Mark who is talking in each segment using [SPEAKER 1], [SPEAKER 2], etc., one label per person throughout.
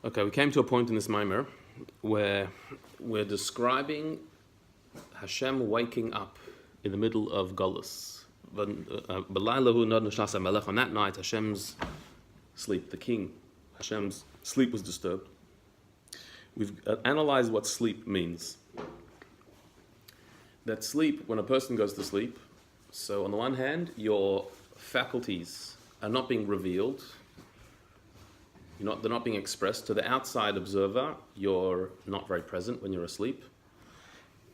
[SPEAKER 1] Okay, we came to a point in this Maamar where we're describing Hashem waking up in the middle of Golus. On that night, Hashem's sleep, the king, Hashem's sleep was disturbed. We've analyzed what sleep means. That sleep, when a person goes to sleep, so on the one hand, your faculties are not being revealed, they're not being expressed. To the outside observer, you're not very present when you're asleep.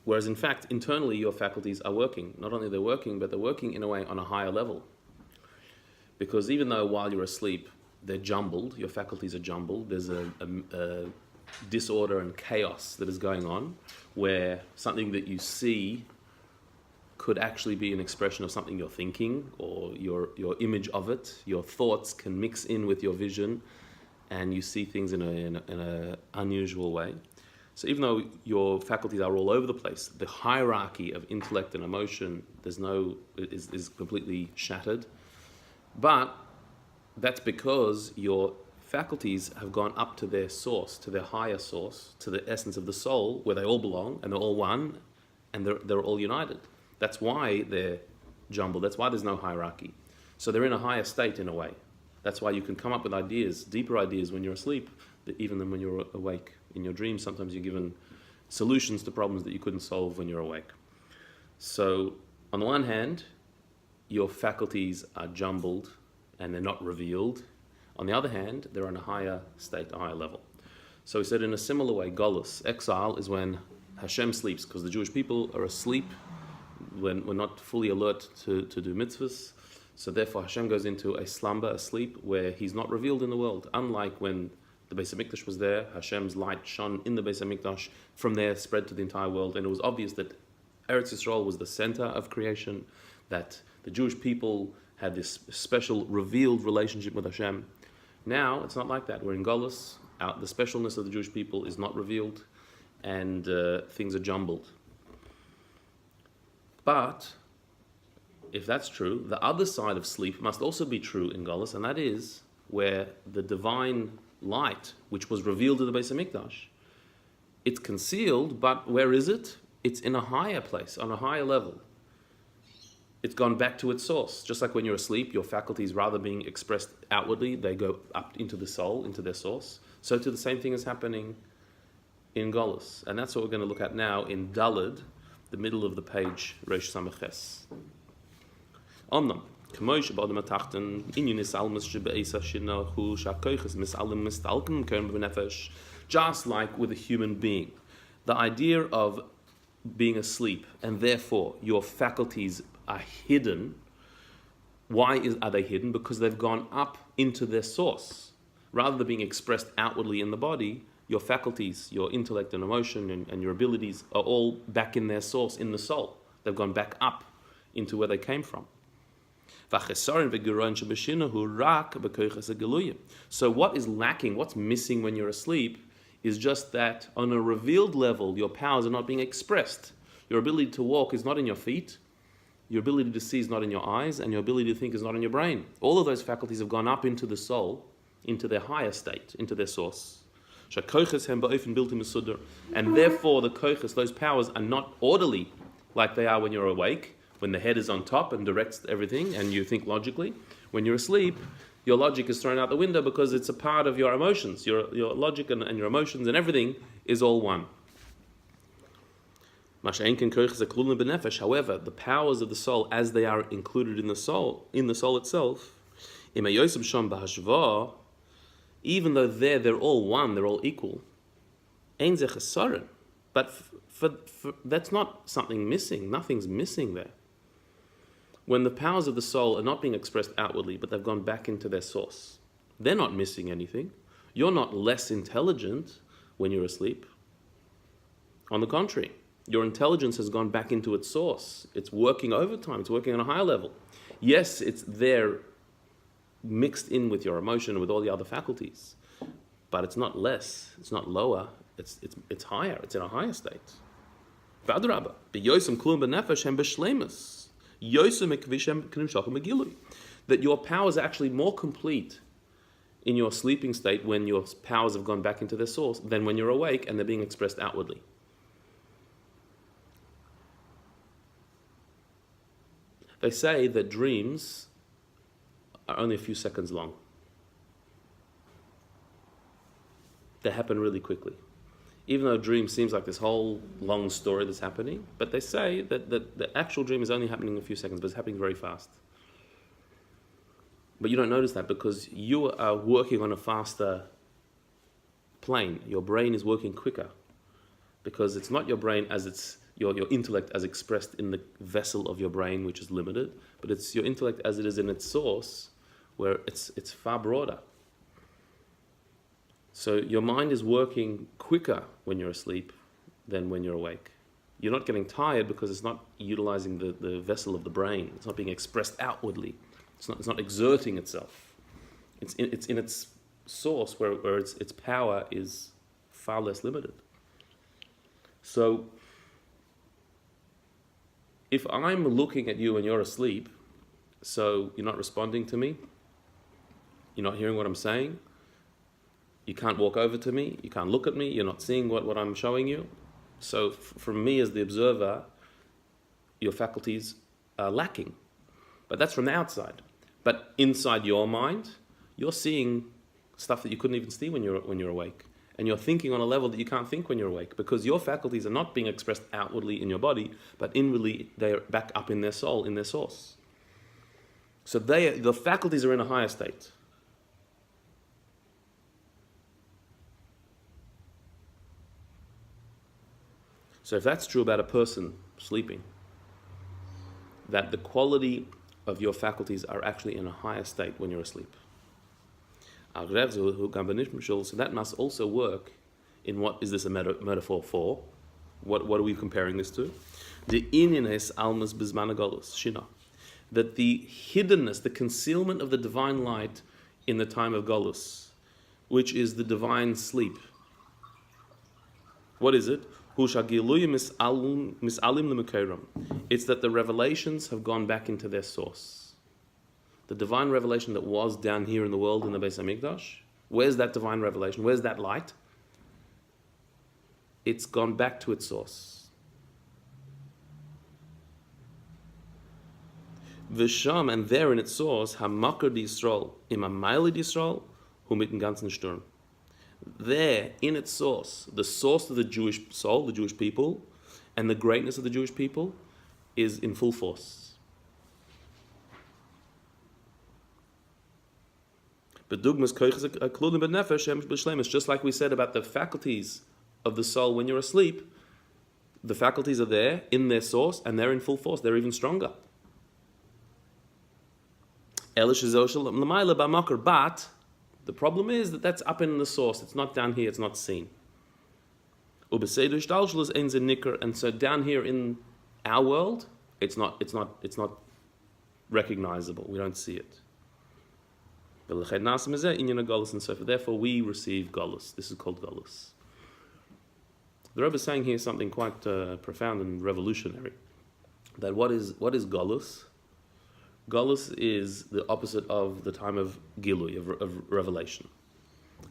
[SPEAKER 1] Whereas in fact, internally, your faculties are working. Not only they're working, but they're working in a way on a higher level. Because even though while you're asleep, they're jumbled, your faculties are jumbled, there's a disorder and chaos that is going on, where something that you see could actually be an expression of something you're thinking, or your image of it. Your thoughts can mix in with your vision, and you see things in an unusual way. So even though your faculties are all over the place, the hierarchy of intellect and emotion is completely shattered. But that's because your faculties have gone up to their source, to their higher source, to the essence of the soul, where they all belong, and they're all one, and they're all united. That's why they're jumbled. That's why there's no hierarchy. So they're in a higher state in a way. That's why you can come up with ideas, deeper ideas when you're asleep, even than when you're awake. In your dreams, sometimes you're given solutions to problems that you couldn't solve when you're awake. So, on the one hand, your faculties are jumbled and they're not revealed. On the other hand, they're on a higher state, a higher level. So he said in a similar way, Golus, exile, is when Hashem sleeps, because the Jewish people are asleep, when we're not fully alert to do mitzvahs. So therefore Hashem goes into a slumber, a sleep, where he's not revealed in the world. Unlike when the Beis HaMikdash was there, Hashem's light shone in the Beis HaMikdash, from there spread to the entire world, and it was obvious that Eretz Yisrael was the center of creation, that the Jewish people had this special revealed relationship with Hashem. Now, it's not like that. We're in Golus, the specialness of the Jewish people is not revealed, and things are jumbled. But if that's true, the other side of sleep must also be true in Golus, and that is where the divine light, which was revealed to the Beis HaMikdash, it's concealed, but where is it? It's in a higher place, on a higher level. It's gone back to its source. Just like when you're asleep, your faculties, rather being expressed outwardly, they go up into the soul, into their source. So too the same thing is happening in Golus. And that's what we're going to look at now in Daled, the middle of the page, Rosh Samaches. Omnam, just like with a human being, the idea of being asleep and therefore your faculties are hidden. Why are they hidden? Because they've gone up into their source. Rather than being expressed outwardly in the body, your faculties, your intellect and emotion and your abilities are all back in their source, in the soul. They've gone back up into where they came from. So what is lacking, what's missing when you're asleep, is just that on a revealed level, your powers are not being expressed. Your ability to walk is not in your feet, your ability to see is not in your eyes, and your ability to think is not in your brain. All of those faculties have gone up into the soul, into their higher state, into their source. And therefore the koiches, those powers, are not orderly like they are when you're awake, when the head is on top and directs everything and you think logically. When you're asleep, your logic is thrown out the window because it's a part of your emotions. Your logic and your emotions and everything is all one. However, the powers of the soul, as they are included in the soul itself, even though they're all one, they're all equal, but that's not something missing. Nothing's missing there. When the powers of the soul are not being expressed outwardly, but they've gone back into their source, they're not missing anything. You're not less intelligent when you're asleep. On the contrary, your intelligence has gone back into its source. It's working overtime. It's working on a higher level. Yes, it's there mixed in with your emotion and with all the other faculties, but it's not less. It's not lower. It's higher. It's in a higher state. That your power is actually more complete in your sleeping state when your powers have gone back into their source than when you're awake and they're being expressed outwardly. They say that dreams are only a few seconds long. They happen really quickly. Even though a dream seems like this whole long story that's happening, but they say that the actual dream is only happening in a few seconds, but it's happening very fast. But you don't notice that because you are working on a faster plane. Your brain is working quicker because it's not your brain as it's your intellect as expressed in the vessel of your brain, which is limited, but it's your intellect as it is in its source, where it's far broader. So your mind is working quicker when you're asleep than when you're awake. You're not getting tired because it's not utilizing the vessel of the brain. It's not being expressed outwardly. It's not exerting itself. It's in its source where its power is far less limited. So if I'm looking at you and you're asleep, so you're not responding to me, you're not hearing what I'm saying, you can't walk over to me, you can't look at me, you're not seeing what I'm showing you. So from me as the observer, your faculties are lacking. But that's from the outside. But inside your mind, you're seeing stuff that you couldn't even see when you're awake. And you're thinking on a level that you can't think when you're awake, because your faculties are not being expressed outwardly in your body, but inwardly they're back up in their soul, in their source. So the faculties are in a higher state. So if that's true about a person sleeping, that the quality of your faculties are actually in a higher state when you're asleep. So that must also work in what is this a metaphor for? What are we comparing this to? The inyanes almas bizman golus shina, that the hiddenness, the concealment of the divine light in the time of golus, which is the divine sleep. What is it? It's that the revelations have gone back into their source. The divine revelation that was down here in the world in the Beis HaMikdash, where's that divine revelation? Where's that light? It's gone back to its source. V'sham, and there in its source, hamakar di Yisrael, im amayli di Yisrael, hu mit dem ganzen Sturm. There, in its source, the source of the Jewish soul, the Jewish people, and the greatness of the Jewish people is in full force. Just like we said about the faculties of the soul when you're asleep, the faculties are there in their source and they're in full force, they're even stronger. But the problem is that that's up in the source, it's not down here, it's not seen. And so down here in our world, it's not recognizable, we don't see it. And so therefore we receive Golus. This is called Golus. The Rebbe is saying here something quite profound and revolutionary. That what is Golus? Golus is the opposite of the time of Gilui, of revelation.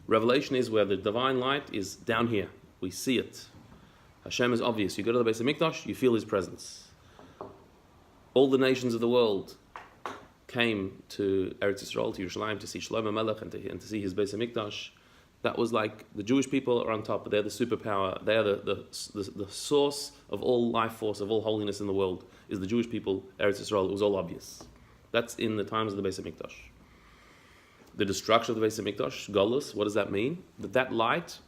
[SPEAKER 1] Revelation is where the divine light is down here. We see it. Hashem is obvious. You go to the Beis HaMikdash, you feel His presence. All the nations of the world came to Eretz Yisrael, to Yerushalayim, to see Shlomo Melech and to see his Beis HaMikdash. That was like the Jewish people are on top. They're the superpower. They are the source of all life force, of all holiness in the world, is the Jewish people, Eretz Yisrael. It was all obvious. That's in the times of the Beis HaMikdash. The destruction of the Beis HaMikdash, Golus, what does that mean? That light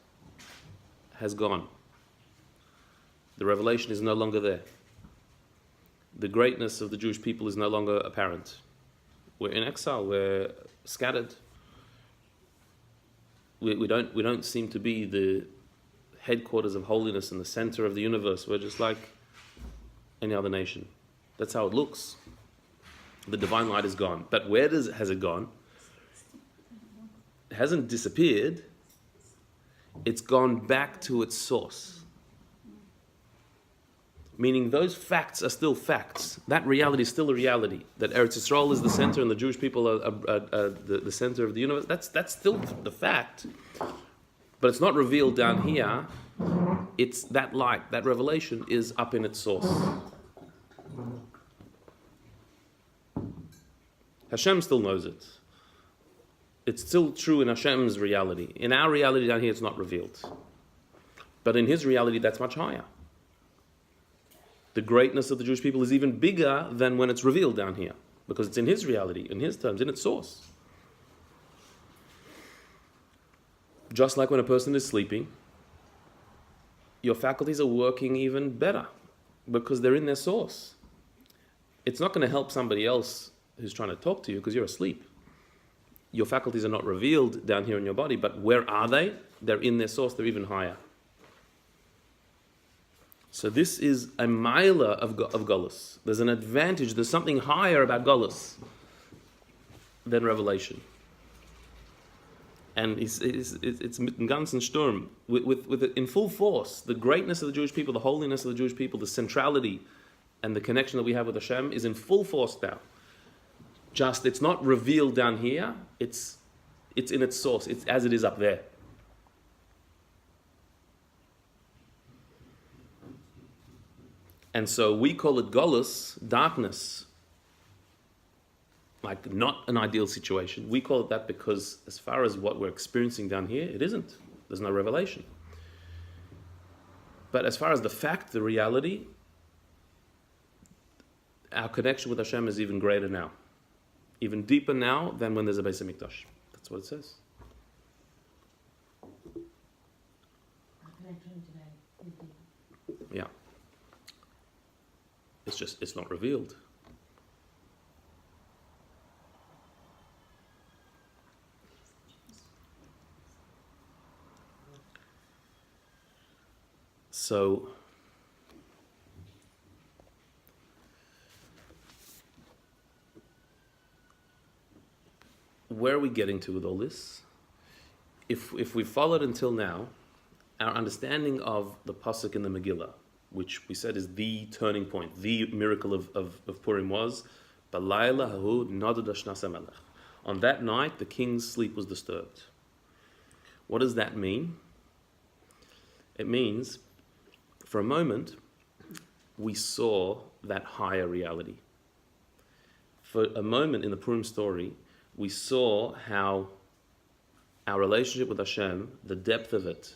[SPEAKER 1] has gone. The revelation is no longer there. The greatness of the Jewish people is no longer apparent. We're in exile. We're scattered. We don't seem to be the headquarters of holiness in the center of the universe. We're just like any other nation. That's how it looks. The divine light is gone. But where has it gone? It hasn't disappeared. It's gone back to its source. Meaning those facts are still facts. That reality is still a reality. That Eretz Yisrael is the center and the Jewish people are the center of the universe. That's still the fact. But it's not revealed down here. It's that light, that revelation is up in its source. Hashem still knows it. It's still true in Hashem's reality. In our reality down here, it's not revealed. But in his reality, that's much higher. The greatness of the Jewish people is even bigger than when it's revealed down here, because it's in his reality, in his terms, in its source. Just like when a person is sleeping, your faculties are working even better because they're in their source. It's not going to help somebody else who's trying to talk to you because you're asleep. Your faculties are not revealed down here in your body, but where are they? They're in their source, they're even higher. So this is a milah of Golus. There's an advantage, there's something higher about Golus than revelation. And it's mit ganzen Sturm, with in full force. The greatness of the Jewish people, the holiness of the Jewish people, the centrality and the connection that we have with Hashem is in full force now. Just, it's not revealed down here, it's in its source, it's as it is up there. And so we call it Golus, darkness, like not an ideal situation. We call it that because as far as what we're experiencing down here, it isn't. There's no revelation. But as far as the fact, the reality, our connection with Hashem is even greater now. Even deeper now than when there's a Beis HaMikdash. That's what it says. Yeah. It's not revealed. So, where are we getting to with all this? If we followed until now, our understanding of the pasuk in the Megillah, which we said is the turning point, the miracle of Purim was, Balayla hahu nadad shnas hamelech. On that night, the king's sleep was disturbed. What does that mean? It means, for a moment, we saw that higher reality. For a moment in the Purim story, we saw how our relationship with Hashem, the depth of it,